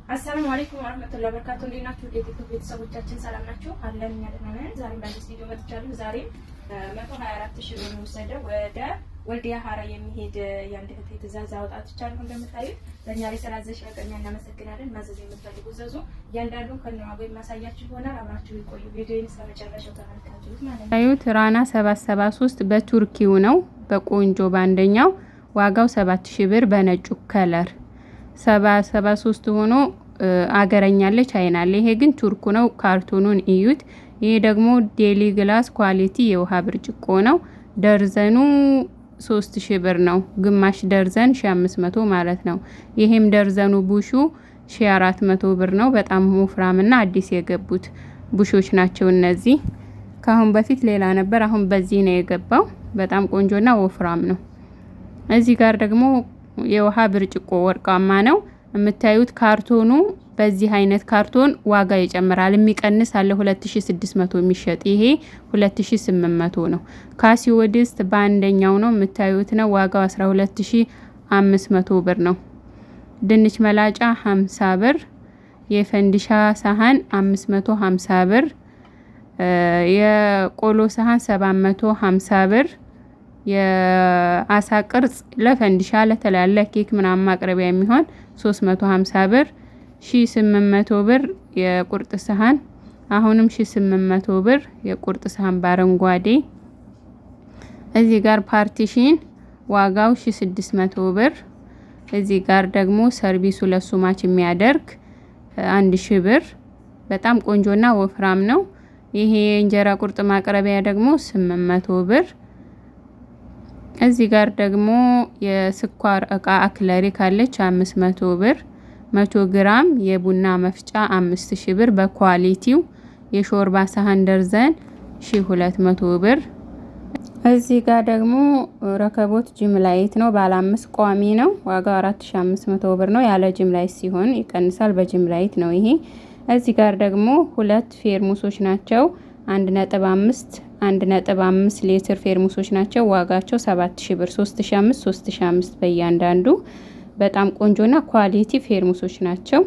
አሰላሙ አለይኩም ወራህመቱላሂ ወበረካቱሁ። እንዴት ናችሁ? የቲክቶክ ቤተሰቦቻችን ሰላም ናችሁ? አለን እኛ ደህና ነን። ዛሬም በአዲስ ቪዲዮ መጥቻለሁ። ዛሬም 124,000 ብር ወሰደው ወደ ወልዲያ ሀራ የሚሄድ የአንድ እህቴ ትዕዛዝ አውጣትቻለሁ። እንደምታዩት በእኛ ላይ ስላዘዝሽ በቀኛ እናመሰግናለን። ማዘዝ የምትፈልጉ ዘዙ። እያንዳንዱን ከነዋጋው የማሳያችሁ ይሆናል። አብራችሁ ይቆዩ። ቪዲዮውን እስከ መጨረሻው ተመልከቱት ማለት ነው። ታዩት ራና 773 በቱርኪው ነው በቆንጆ በአንደኛው ዋጋው 7000 ብር በነጩ ከለር 773 ሆኖ አገረኛለች አይናለ። ይሄ ግን ቱርኩ ነው። ካርቶኑን እዩት። ይሄ ደግሞ ዴሊ ግላስ ኳሊቲ የውሃ ብርጭቆ ነው። ደርዘኑ 3000 ብር ነው። ግማሽ ደርዘን 1500 ማለት ነው። ይሄም ደርዘኑ ቡሹ 1400 ብር ነው። በጣም ወፍራምና አዲስ የገቡት ቡሾች ናቸው እነዚህ። ካሁን በፊት ሌላ ነበር፣ አሁን በዚህ ነው የገባው። በጣም ቆንጆና ወፍራም ነው። እዚህ ጋር ደግሞ የውሃ ብርጭቆ ወርቃማ ነው የምታዩት። ካርቶኑ በዚህ አይነት ካርቶን ዋጋ ይጨምራል። የሚቀንስ አለ 2600 የሚሸጥ፣ ይሄ 2800 ነው። ካሲዮ ድስት በአንደኛው ነው የምታዩት ነው ዋጋው 12500 ብር ነው። ድንች መላጫ 50 ብር፣ የፈንዲሻ ሳህን 550 ብር፣ የቆሎ ሳህን 750 ብር፣ የአሳ ቅርጽ ለፈንዲሻ ለተላለ ኬክ ምናምን ማቅረቢያ የሚሆን 350 ብር፣ 1800 ብር የቁርጥ ሳህን፣ አሁንም 1800 ብር የቁርጥ ሳህን በአረንጓዴ። እዚህ ጋር ፓርቲሽን ዋጋው 1600 ብር። እዚህ ጋር ደግሞ ሰርቪሱ ለሱ ማች የሚያደርግ 1000 ብር። በጣም ቆንጆና ወፍራም ነው። ይሄ የእንጀራ ቁርጥ ማቅረቢያ ደግሞ 800 ብር። እዚህ ጋር ደግሞ የስኳር እቃ አክለሪ ካለች 500 ብር። 100 ግራም የቡና መፍጫ 5000 ብር በኳሊቲው። የሾርባ ሳህን ደርዘን 1200 ብር። እዚህ ጋር ደግሞ ረከቦት ጅምላይት ነው። ባለ 5 ቋሚ ነው። ዋጋው 4500 ብር ነው። ያለ ጅምላይት ሲሆን ይቀንሳል። በጅምላይት ነው ይሄ። እዚህ ጋር ደግሞ ሁለት ፌርሙሶች ናቸው። 1.5 ሊትር ፌርሙሶች ናቸው። ዋጋቸው 7000 ብር 3005 3005 በእያንዳንዱ። በጣም ቆንጆና ኳሊቲ ፌርሙሶች ናቸው።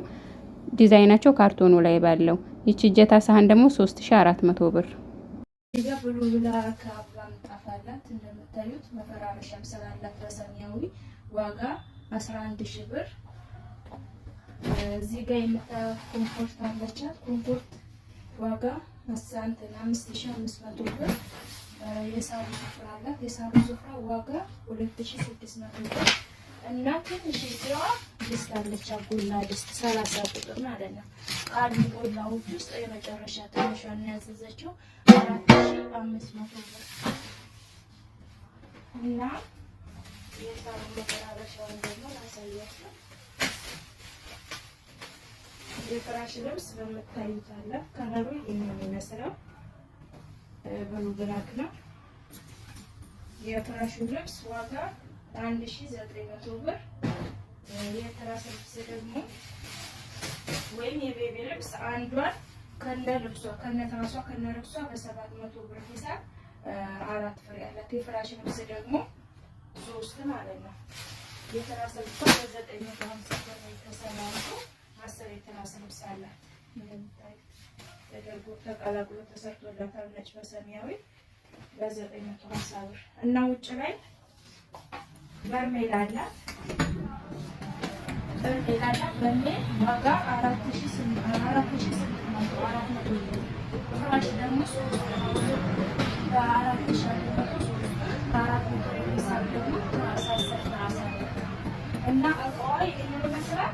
ዲዛይናቸው ካርቶኑ ላይ ባለው። ይቺ እጀታ ሳህን ደግሞ 3400 ብር። ይሄ ብሉ ብላ ከአብራም ጣፋላት እንደምታዩት መፈራረሻም ስላላት በሰማያዊ ዋጋ 11000 ብር። እዚህ ጋር የምታዩት ኮምፎርት አለቻት። ኮምፎርት ዋጋ 5500 ብር። የሳሩ ሱፍራ አላት። የሳሩ ሱፍራ ዋጋ 2600 ብር። እና ትንሽ ይዘዋ ድስት አለች። ጎላ ድስት 30 ቁጥር ማለት ነው። ካሉ ጎላዎች ውስጥ የመጨረሻ ትንሿን ያዘዘችው 4500 ብር። እና የሳሩ መፈራረሻውን ደግሞ ላሳያችሁ። የፍራሽ ልብስ በምታዩት አለ። ከለሩ ይሄንን ይመስላል። ብሉ ብላክ ነው። የፍራሹ ልብስ ዋጋ 1900 ብር። የትራስ ልብስ ደግሞ ወይም የቤቢ ልብስ አንዷን ከነ ልብሷ ከነ ትራሷ ከነ ልብሷ በ700 ብር ሂሳብ 4 ፍሬ አላት። የፍራሽ ልብስ ደግሞ 3 ማለት ነው። የትራስ ልብሷ በ950 ብር ተሰማምቶ 10 የትራስ ልብስ አላት። እንደምታዩት ተደርጎ ተቀላቅሎ ተሰርቶላታል። ነጭ በሰማያዊ በ950 ብር። እና ውጭ ላይ በርሜል አላት። በርሜል ዋጋ 4800 ብር። ፍራሽ ደግሞ 4,400 ሂሳብ ደግሞ እና እቃዋ ይሄንን ይመስላል።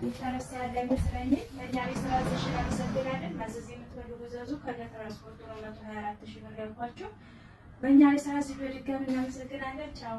ይተረሳ ያለ መስለኝ ለኛ ስላዘሽ እናመሰግናለን። ማዘዝ የምትፈልጉ ዘዙ። ከነ ትራንስፖርት ነው 124,000 ብር ያልኳችሁ። በእኛ ላይ ስላዘሽ በድጋሚ እናመሰግናለን። ቻው።